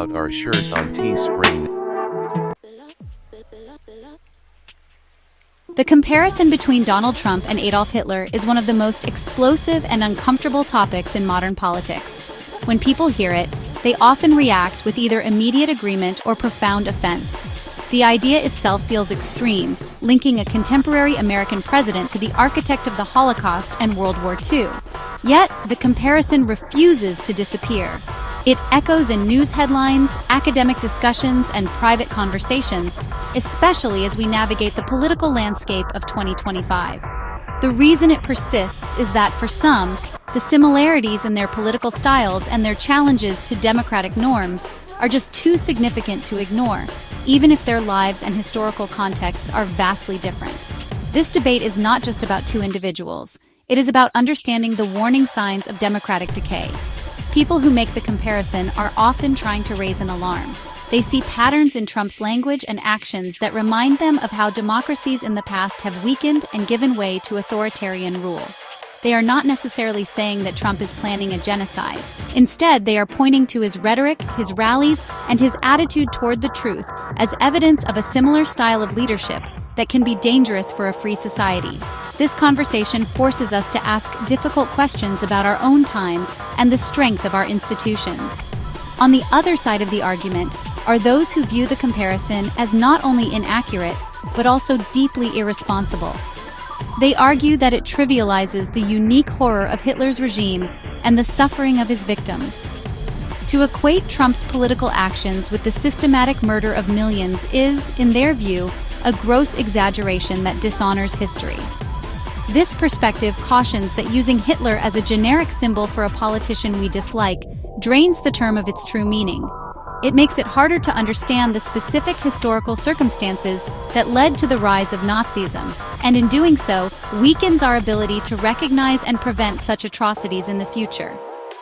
out our shirt on Teespring. The comparison between Donald Trump and Adolf Hitler is one of the most explosive and uncomfortable topics in modern politics. When people hear it, they often react with either immediate agreement or profound offense. The idea itself feels extreme, linking a contemporary American president to the architect of the Holocaust and World War II. Yet, the comparison refuses to disappear. It echoes in news headlines, academic discussions, and private conversations, especially as we navigate the political landscape of 2025. The reason it persists is that, for some, the similarities in their political styles and their challenges to democratic norms are just too significant to ignore, even if their lives and historical contexts are vastly different. This debate is not just about two individuals. It is about understanding the warning signs of democratic decay. People who make the comparison are often trying to raise an alarm. They see patterns in Trump's language and actions that remind them of how democracies in the past have weakened and given way to authoritarian rule. They are not necessarily saying that Trump is planning a genocide. Instead, they are pointing to his rhetoric, his rallies, and his attitude toward the truth as evidence of a similar style of leadership that can be dangerous for a free society. This conversation forces us to ask difficult questions about our own time and the strength of our institutions. On the other side of the argument are those who view the comparison as not only inaccurate, but also deeply irresponsible. They argue that it trivializes the unique horror of Hitler's regime and the suffering of his victims. To equate Trump's political actions with the systematic murder of millions is, in their view, a gross exaggeration that dishonors history. This perspective cautions that using Hitler as a generic symbol for a politician we dislike drains the term of its true meaning. It makes it harder to understand the specific historical circumstances that led to the rise of Nazism, and in doing so, weakens our ability to recognize and prevent such atrocities in the future.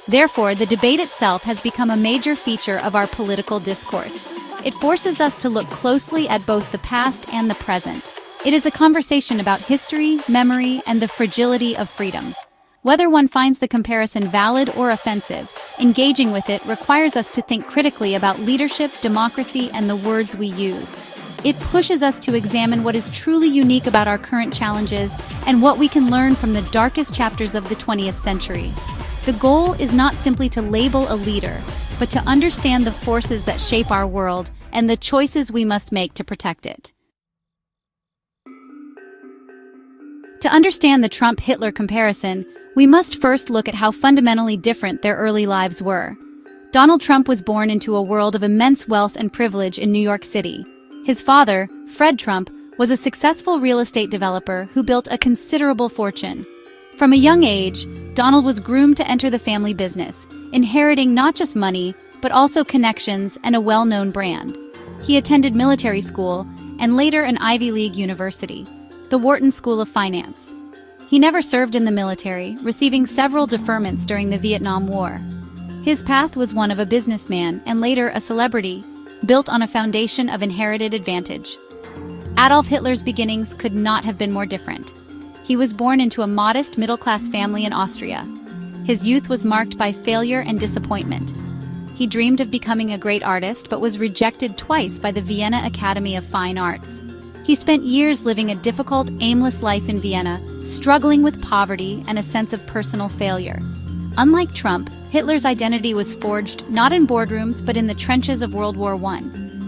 Therefore, the debate itself has become a major feature of our political discourse. It forces us to look closely at both the past and the present. It is a conversation about history, memory, and the fragility of freedom. Whether one finds the comparison valid or offensive, engaging with it requires us to think critically about leadership, democracy, and the words we use. It pushes us to examine what is truly unique about our current challenges and what we can learn from the darkest chapters of the 20th century. The goal is not simply to label a leader, but to understand the forces that shape our world and the choices we must make to protect it. To understand the Trump-Hitler comparison, we must first look at how fundamentally different their early lives were. Donald Trump was born into a world of immense wealth and privilege in New York City. His father, Fred Trump, was a successful real estate developer who built a considerable fortune. From a young age, Donald was groomed to enter the family business, inheriting not just money, but also connections and a well-known brand. He attended military school and later an Ivy League university, the Wharton School of Finance. He never served in the military, receiving several deferments during the Vietnam War. His path was one of a businessman and later a celebrity, built on a foundation of inherited advantage. Adolf Hitler's beginnings could not have been more different. He was born into a modest middle-class family in Austria. His youth was marked by failure and disappointment. He dreamed of becoming a great artist but was rejected twice by the Vienna Academy of Fine Arts. He spent years living a difficult, aimless life in Vienna, struggling with poverty and a sense of personal failure. Unlike Trump, Hitler's identity was forged not in boardrooms but in the trenches of World War I.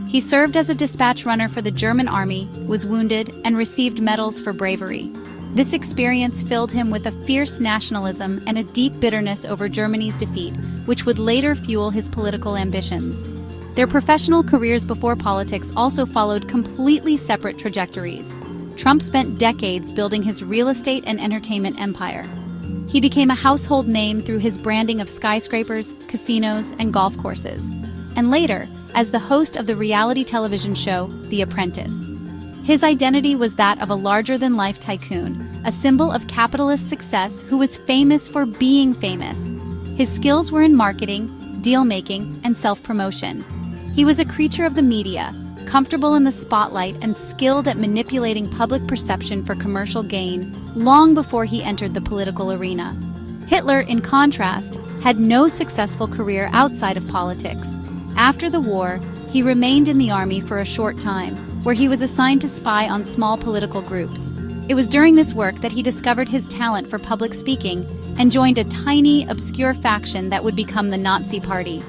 He served as a dispatch runner for the German army, was wounded, and received medals for bravery. This experience filled him with a fierce nationalism and a deep bitterness over Germany's defeat, which would later fuel his political ambitions. Their professional careers before politics also followed completely separate trajectories. Trump spent decades building his real estate and entertainment empire. He became a household name through his branding of skyscrapers, casinos, and golf courses, and later, as the host of the reality television show, The Apprentice. His identity was that of a larger-than-life tycoon, a symbol of capitalist success who was famous for being famous. His skills were in marketing, deal-making, and self-promotion. He was a creature of the media, comfortable in the spotlight and skilled at manipulating public perception for commercial gain, long before he entered the political arena. Hitler, in contrast, had no successful career outside of politics. After the war, he remained in the army for a short time, where he was assigned to spy on small political groups. It was during this work that he discovered his talent for public speaking and joined a tiny, obscure faction that would become the Nazi Party.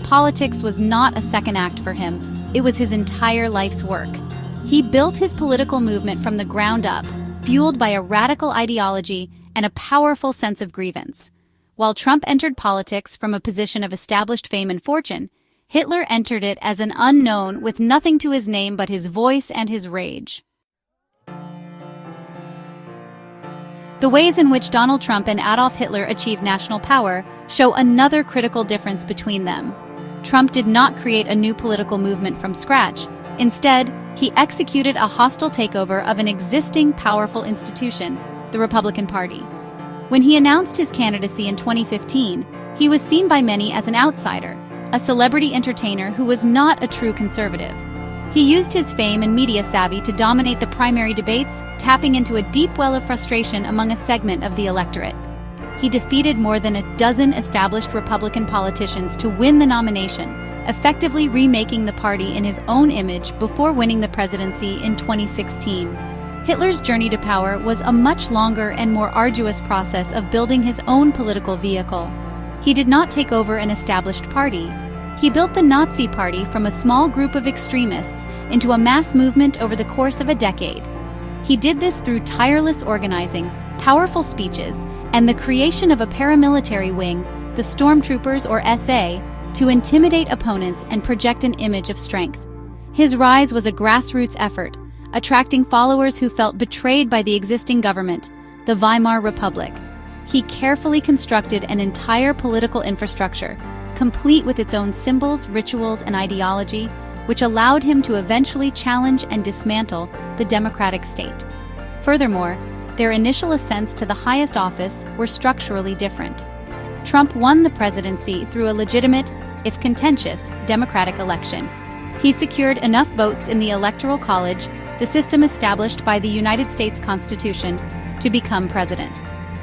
Politics was not a second act for him, it was his entire life's work. He built his political movement from the ground up, fueled by a radical ideology and a powerful sense of grievance. While Trump entered politics from a position of established fame and fortune, Hitler entered it as an unknown with nothing to his name but his voice and his rage. The ways in which Donald Trump and Adolf Hitler achieved national power show another critical difference between them. Trump did not create a new political movement from scratch. Instead, he executed a hostile takeover of an existing powerful institution, the Republican Party. When he announced his candidacy in 2015, he was seen by many as an outsider, a celebrity entertainer who was not a true conservative. He used his fame and media savvy to dominate the primary debates, tapping into a deep well of frustration among a segment of the electorate. He defeated more than a dozen established Republican politicians to win the nomination, effectively remaking the party in his own image before winning the presidency in 2016. Hitler's journey to power was a much longer and more arduous process of building his own political vehicle. He did not take over an established party. He built the Nazi Party from a small group of extremists into a mass movement over the course of a decade. He did this through tireless organizing, powerful speeches, and the creation of a paramilitary wing, the Stormtroopers or SA, to intimidate opponents and project an image of strength. His rise was a grassroots effort, attracting followers who felt betrayed by the existing government, the Weimar Republic. He carefully constructed an entire political infrastructure, complete with its own symbols, rituals, and ideology, which allowed him to eventually challenge and dismantle the democratic state. Furthermore, their initial ascents to the highest office were structurally different. Trump won the presidency through a legitimate, if contentious, democratic election. He secured enough votes in the Electoral College, the system established by the United States Constitution, to become president.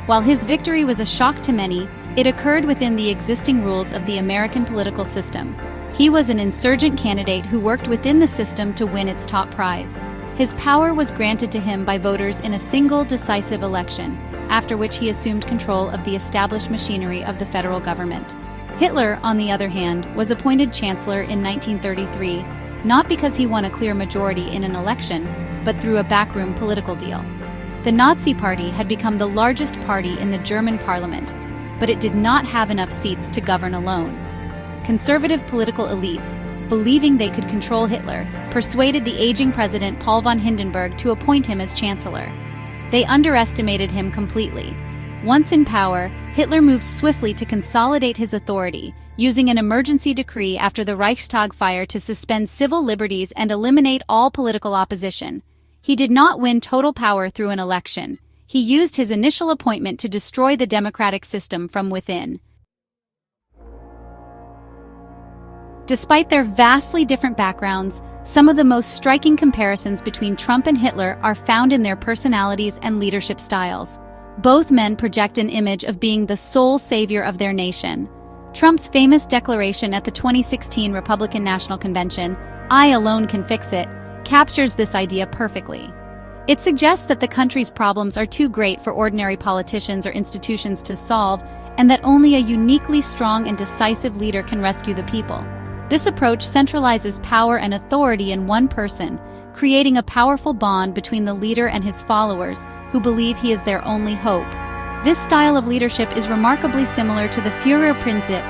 While his victory was a shock to many, it occurred within the existing rules of the American political system. He was an insurgent candidate who worked within the system to win its top prize. His power was granted to him by voters in a single decisive election, after which he assumed control of the established machinery of the federal government. Hitler, on the other hand, was appointed chancellor in 1933, not because he won a clear majority in an election, but through a backroom political deal. The Nazi Party had become the largest party in the German parliament, but it did not have enough seats to govern alone. Conservative political elites, believing they could control Hitler, persuaded the aging president Paul von Hindenburg to appoint him as chancellor. They underestimated him completely. Once in power, Hitler moved swiftly to consolidate his authority, using an emergency decree after the Reichstag fire to suspend civil liberties and eliminate all political opposition. He did not win total power through an election. He used his initial appointment to destroy the democratic system from within. Despite their vastly different backgrounds, some of the most striking comparisons between Trump and Hitler are found in their personalities and leadership styles. Both men project an image of being the sole savior of their nation. Trump's famous declaration at the 2016 Republican National Convention, "I alone can fix it," captures this idea perfectly. It suggests that the country's problems are too great for ordinary politicians or institutions to solve, and that only a uniquely strong and decisive leader can rescue the people. This approach centralizes power and authority in one person, creating a powerful bond between the leader and his followers, who believe he is their only hope. This style of leadership is remarkably similar to the Führerprinzip,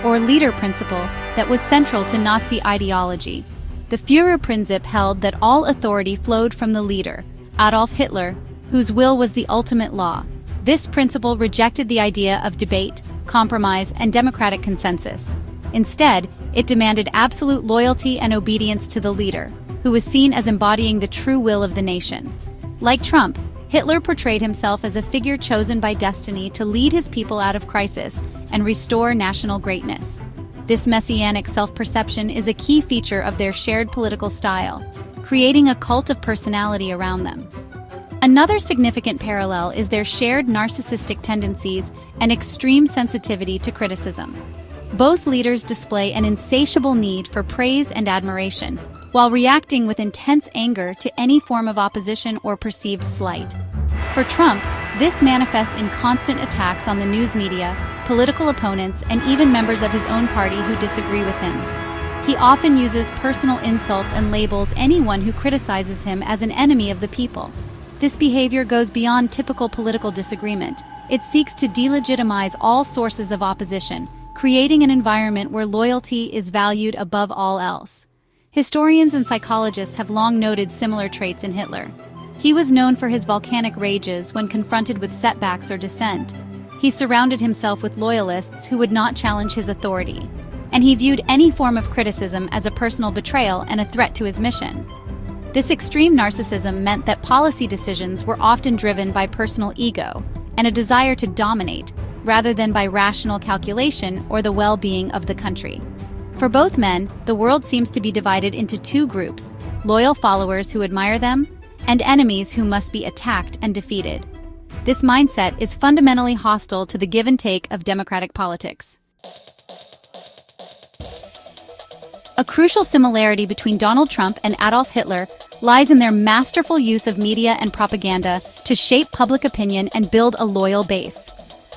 or leader principle, that was central to Nazi ideology. The Führerprinzip held that all authority flowed from the leader, Adolf Hitler, whose will was the ultimate law. This principle rejected the idea of debate, compromise, and democratic consensus. Instead, it demanded absolute loyalty and obedience to the leader, who was seen as embodying the true will of the nation. Like Trump, Hitler portrayed himself as a figure chosen by destiny to lead his people out of crisis and restore national greatness. This messianic self-perception is a key feature of their shared political style, creating a cult of personality around them. Another significant parallel is their shared narcissistic tendencies and extreme sensitivity to criticism. Both leaders display an insatiable need for praise and admiration, while reacting with intense anger to any form of opposition or perceived slight. For Trump, this manifests in constant attacks on the news media, political opponents, and even members of his own party who disagree with him. He often uses personal insults and labels anyone who criticizes him as an enemy of the people. This behavior goes beyond typical political disagreement. It seeks to delegitimize all sources of opposition, creating an environment where loyalty is valued above all else. Historians and psychologists have long noted similar traits in Hitler. He was known for his volcanic rages when confronted with setbacks or dissent. He surrounded himself with loyalists who would not challenge his authority, and he viewed any form of criticism as a personal betrayal and a threat to his mission. This extreme narcissism meant that policy decisions were often driven by personal ego and a desire to dominate, rather than by rational calculation or the well-being of the country. For both men, the world seems to be divided into two groups: loyal followers who admire them, and enemies who must be attacked and defeated. This mindset is fundamentally hostile to the give and take of democratic politics. A crucial similarity between Donald Trump and Adolf Hitler lies in their masterful use of media and propaganda to shape public opinion and build a loyal base.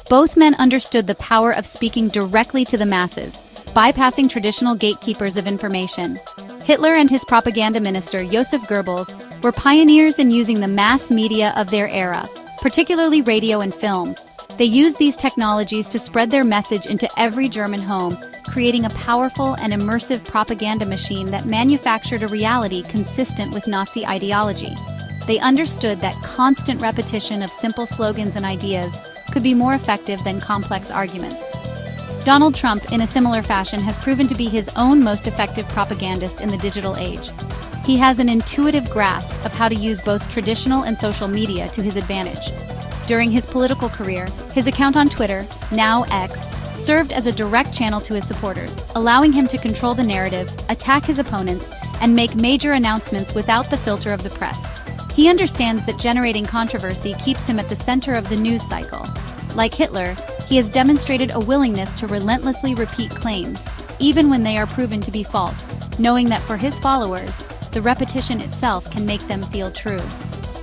Both men understood the power of speaking directly to the masses, bypassing traditional gatekeepers of information. Hitler and his propaganda minister, Joseph Goebbels, were pioneers in using the mass media of their era, particularly radio and film. They used these technologies to spread their message into every German home, creating a powerful and immersive propaganda machine that manufactured a reality consistent with Nazi ideology. They understood that constant repetition of simple slogans and ideas could be more effective than complex arguments. Donald Trump, in a similar fashion, has proven to be his own most effective propagandist in the digital age. He has an intuitive grasp of how to use both traditional and social media to his advantage. During his political career, his account on Twitter, now X, served as a direct channel to his supporters, allowing him to control the narrative, attack his opponents, and make major announcements without the filter of the press. He understands that generating controversy keeps him at the center of the news cycle. Like Hitler, he has demonstrated a willingness to relentlessly repeat claims, even when they are proven to be false, knowing that for his followers, the repetition itself can make them feel true.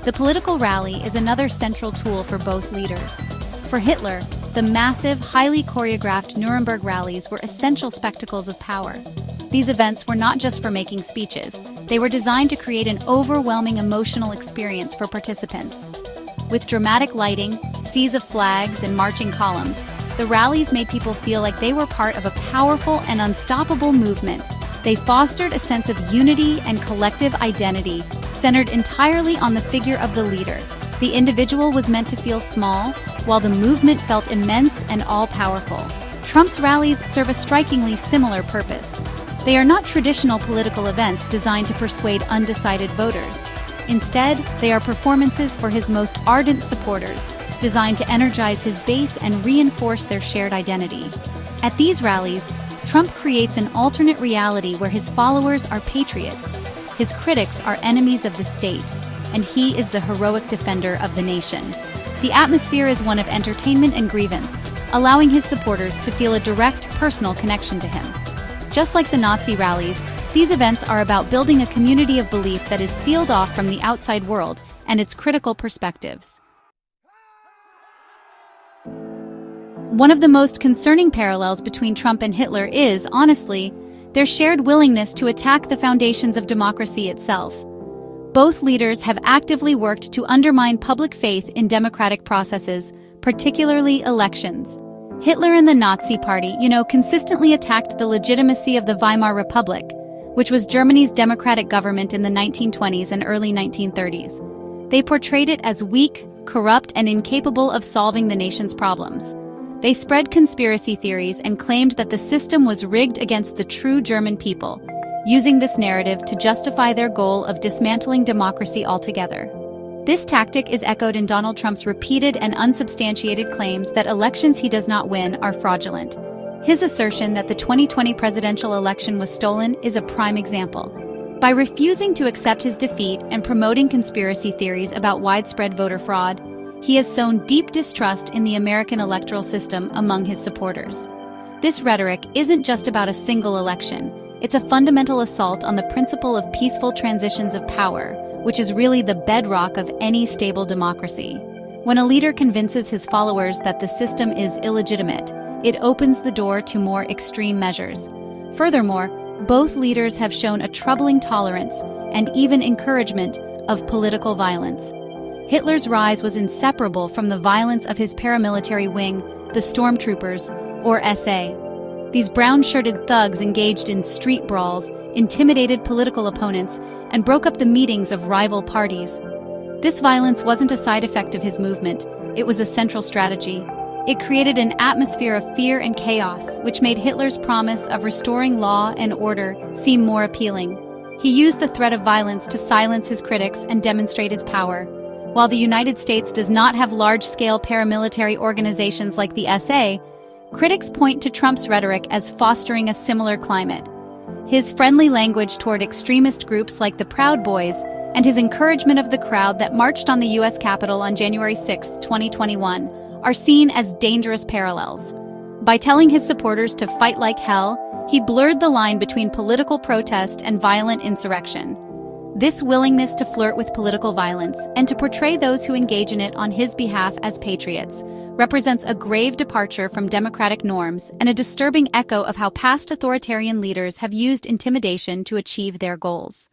The political rally is another central tool for both leaders. For Hitler, the massive, highly choreographed Nuremberg rallies were essential spectacles of power. These events were not just for making speeches, they were designed to create an overwhelming emotional experience for participants. With dramatic lighting, seas of flags, and marching columns, the rallies made people feel like they were part of a powerful and unstoppable movement. They fostered a sense of unity and collective identity, centered entirely on the figure of the leader. The individual was meant to feel small, while the movement felt immense and all-powerful. Trump's rallies serve a strikingly similar purpose. They are not traditional political events designed to persuade undecided voters. Instead, they are performances for his most ardent supporters, designed to energize his base and reinforce their shared identity. At these rallies, Trump creates an alternate reality where his followers are patriots, his critics are enemies of the state, and he is the heroic defender of the nation. The atmosphere is one of entertainment and grievance, allowing his supporters to feel a direct, personal connection to him. Just like the Nazi rallies, these events are about building a community of belief that is sealed off from the outside world and its critical perspectives. One of the most concerning parallels between Trump and Hitler is, honestly, their shared willingness to attack the foundations of democracy itself. Both leaders have actively worked to undermine public faith in democratic processes, particularly elections. Hitler and the Nazi Party, consistently attacked the legitimacy of the Weimar Republic, which was Germany's democratic government in the 1920s and early 1930s. They portrayed it as weak, corrupt, and incapable of solving the nation's problems. They spread conspiracy theories and claimed that the system was rigged against the true German people, using this narrative to justify their goal of dismantling democracy altogether. This tactic is echoed in Donald Trump's repeated and unsubstantiated claims that elections he does not win are fraudulent. His assertion that the 2020 presidential election was stolen is a prime example. By refusing to accept his defeat and promoting conspiracy theories about widespread voter fraud, he has sown deep distrust in the American electoral system among his supporters. This rhetoric isn't just about a single election. It's a fundamental assault on the principle of peaceful transitions of power, which is really the bedrock of any stable democracy. When a leader convinces his followers that the system is illegitimate, it opens the door to more extreme measures. Furthermore, both leaders have shown a troubling tolerance and even encouragement of political violence. Hitler's rise was inseparable from the violence of his paramilitary wing, the stormtroopers, or SA. These brown-shirted thugs engaged in street brawls, intimidated political opponents, and broke up the meetings of rival parties. This violence wasn't a side effect of his movement, it was a central strategy. It created an atmosphere of fear and chaos, which made Hitler's promise of restoring law and order seem more appealing. He used the threat of violence to silence his critics and demonstrate his power. While the United States does not have large-scale paramilitary organizations like the SA, critics point to Trump's rhetoric as fostering a similar climate. His friendly language toward extremist groups like the Proud Boys and his encouragement of the crowd that marched on the U.S. Capitol on January 6, 2021, are seen as dangerous parallels. By telling his supporters to fight like hell, he blurred the line between political protest and violent insurrection. This willingness to flirt with political violence and to portray those who engage in it on his behalf as patriots represents a grave departure from democratic norms and a disturbing echo of how past authoritarian leaders have used intimidation to achieve their goals.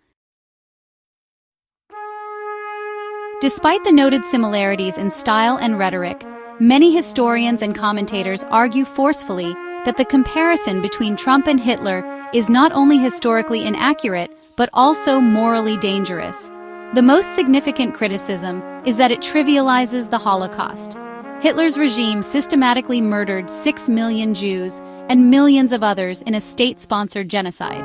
Despite the noted similarities in style and rhetoric, many historians and commentators argue forcefully that the comparison between Trump and Hitler is not only historically inaccurate, but also morally dangerous. The most significant criticism is that it trivializes the Holocaust. Hitler's regime systematically murdered 6 million Jews and millions of others in a state-sponsored genocide.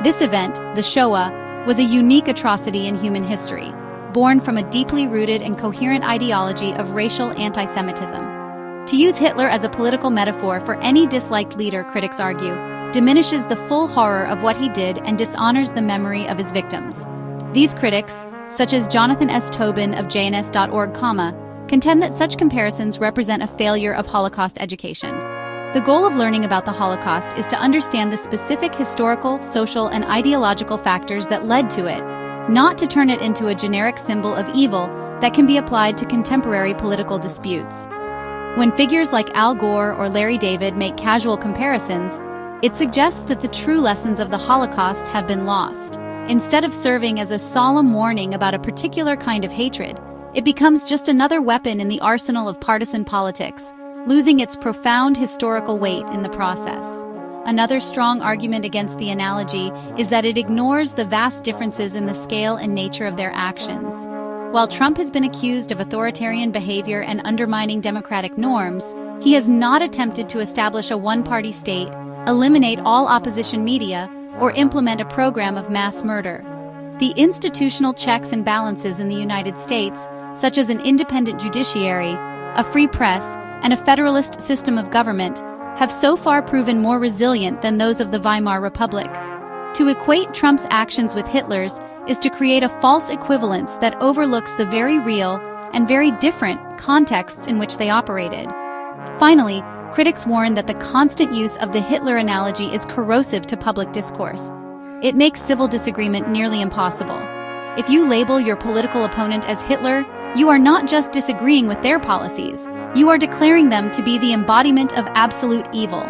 This event, the Shoah, was a unique atrocity in human history, born from a deeply rooted and coherent ideology of racial anti-Semitism. To use Hitler as a political metaphor for any disliked leader, critics argue, diminishes the full horror of what he did and dishonors the memory of his victims. These critics, such as Jonathan S. Tobin of JNS.org, contend that such comparisons represent a failure of Holocaust education. The goal of learning about the Holocaust is to understand the specific historical, social, and ideological factors that led to it, not to turn it into a generic symbol of evil that can be applied to contemporary political disputes. When figures like Al Gore or Larry David make casual comparisons, it suggests that the true lessons of the Holocaust have been lost. Instead of serving as a solemn warning about a particular kind of hatred, it becomes just another weapon in the arsenal of partisan politics, losing its profound historical weight in the process. Another strong argument against the analogy is that it ignores the vast differences in the scale and nature of their actions. While Trump has been accused of authoritarian behavior and undermining democratic norms, he has not attempted to establish a one-party state, eliminate all opposition media, or implement a program of mass murder. The institutional checks and balances in the United States, such as an independent judiciary, a free press, and a federalist system of government, have so far proven more resilient than those of the Weimar Republic. To equate Trump's actions with Hitler's is to create a false equivalence that overlooks the very real and very different contexts in which they operated. Finally, critics warn that the constant use of the Hitler analogy is corrosive to public discourse. It makes civil disagreement nearly impossible. If you label your political opponent as Hitler, you are not just disagreeing with their policies, you are declaring them to be the embodiment of absolute evil.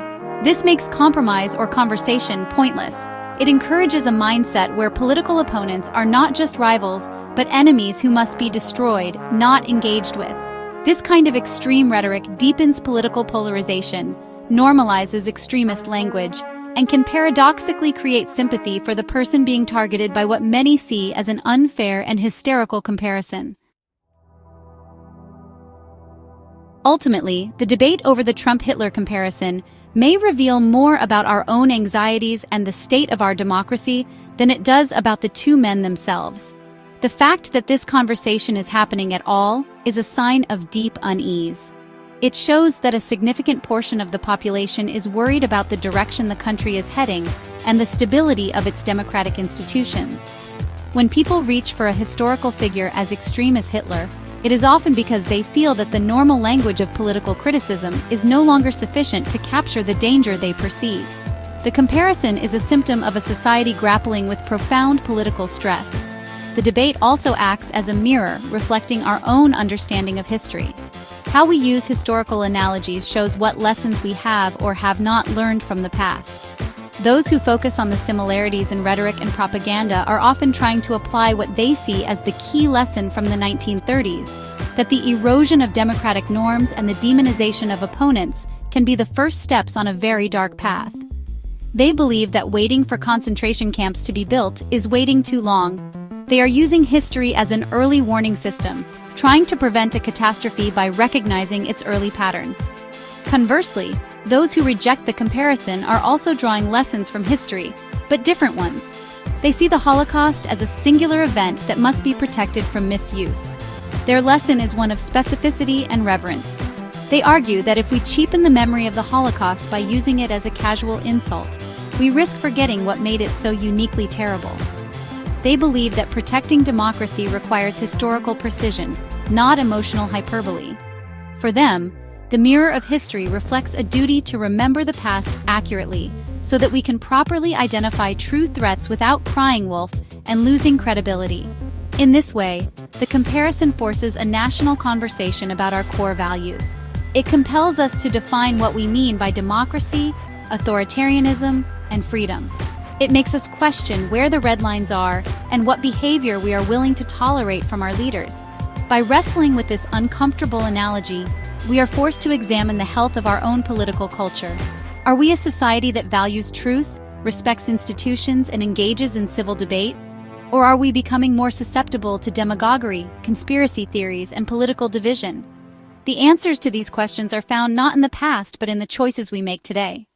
This makes compromise or conversation pointless. It encourages a mindset where political opponents are not just rivals, but enemies who must be destroyed, not engaged with. This kind of extreme rhetoric deepens political polarization, normalizes extremist language, and can paradoxically create sympathy for the person being targeted by what many see as an unfair and hysterical comparison. Ultimately, the debate over the Trump-Hitler comparison may reveal more about our own anxieties and the state of our democracy than it does about the two men themselves. The fact that this conversation is happening at all is a sign of deep unease. It shows that a significant portion of the population is worried about the direction the country is heading and the stability of its democratic institutions. When people reach for a historical figure as extreme as Hitler, It is often because they feel that the normal language of political criticism is no longer sufficient to capture the danger they perceive. The comparison is a symptom of a society grappling with profound political stress. The debate also acts as a mirror, reflecting our own understanding of history. How we use historical analogies shows what lessons we have or have not learned from the past. Those who focus on the similarities in rhetoric and propaganda are often trying to apply what they see as the key lesson from the 1930s, that the erosion of democratic norms and the demonization of opponents can be the first steps on a very dark path. They believe that waiting for concentration camps to be built is waiting too long. They are using history as an early warning system, trying to prevent a catastrophe by recognizing its early patterns. Conversely, those who reject the comparison are also drawing lessons from history, but different ones. They see the Holocaust as a singular event that must be protected from misuse. Their lesson is one of specificity and reverence. They argue that if we cheapen the memory of the Holocaust by using it as a casual insult, we risk forgetting what made it so uniquely terrible. They believe that protecting democracy requires historical precision, not emotional hyperbole. For them, the mirror of history reflects a duty to remember the past accurately, so that we can properly identify true threats without crying wolf and losing credibility. In this way, the comparison forces a national conversation about our core values. It compels us to define what we mean by democracy, authoritarianism, and freedom. It makes us question where the red lines are and what behavior we are willing to tolerate from our leaders. By wrestling with this uncomfortable analogy, we are forced to examine the health of our own political culture. Are we a society that values truth, respects institutions, and engages in civil debate? Or are we becoming more susceptible to demagoguery, conspiracy theories, and political division? The answers to these questions are found not in the past but in the choices we make today.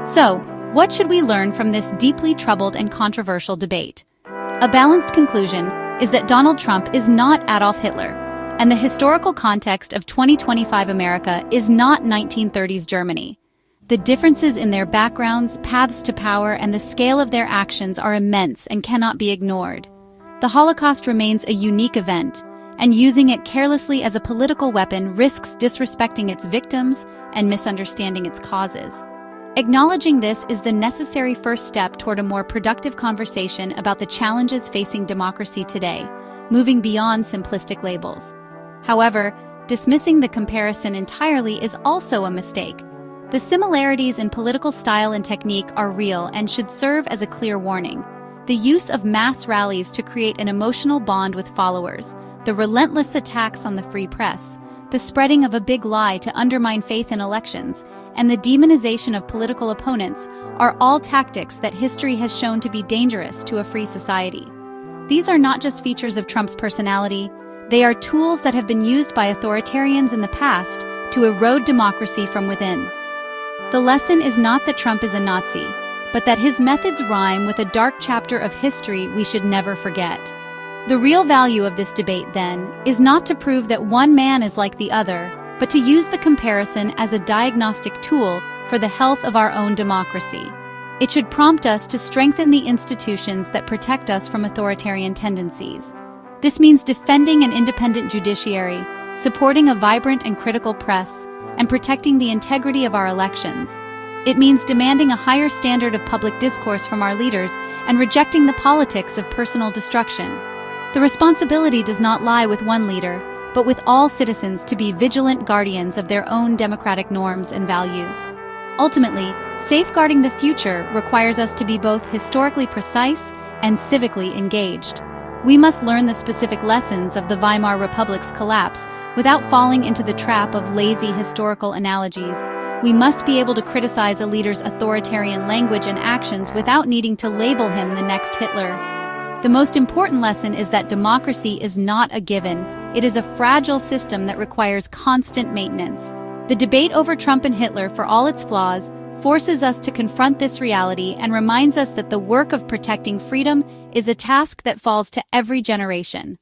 So, what should we learn from this deeply troubled and controversial debate? A balanced conclusion is that Donald Trump is not Adolf Hitler, and the historical context of 2025 America is not 1930s Germany. The differences in their backgrounds, paths to power, and the scale of their actions are immense and cannot be ignored. The Holocaust remains a unique event, and using it carelessly as a political weapon risks disrespecting its victims and misunderstanding its causes. Acknowledging this is the necessary first step toward a more productive conversation about the challenges facing democracy today, moving beyond simplistic labels. However, dismissing the comparison entirely is also a mistake. The similarities in political style and technique are real and should serve as a clear warning. The use of mass rallies to create an emotional bond with followers, the relentless attacks on the free press, the spreading of a big lie to undermine faith in elections, and the demonization of political opponents are all tactics that history has shown to be dangerous to a free society. These are not just features of Trump's personality, they are tools that have been used by authoritarians in the past to erode democracy from within. The lesson is not that Trump is a Nazi, but that his methods rhyme with a dark chapter of history we should never forget. The real value of this debate, then, is not to prove that one man is like the other, but to use the comparison as a diagnostic tool for the health of our own democracy. It should prompt us to strengthen the institutions that protect us from authoritarian tendencies. This means defending an independent judiciary, supporting a vibrant and critical press, and protecting the integrity of our elections. It means demanding a higher standard of public discourse from our leaders and rejecting the politics of personal destruction. The responsibility does not lie with one leader, but with all citizens to be vigilant guardians of their own democratic norms and values. Ultimately, safeguarding the future requires us to be both historically precise and civically engaged. We must learn the specific lessons of the Weimar Republic's collapse without falling into the trap of lazy historical analogies. We must be able to criticize a leader's authoritarian language and actions without needing to label him the next Hitler. The most important lesson is that democracy is not a given. It is a fragile system that requires constant maintenance. The debate over Trump and Hitler, for all its flaws, forces us to confront this reality and reminds us that the work of protecting freedom is a task that falls to every generation.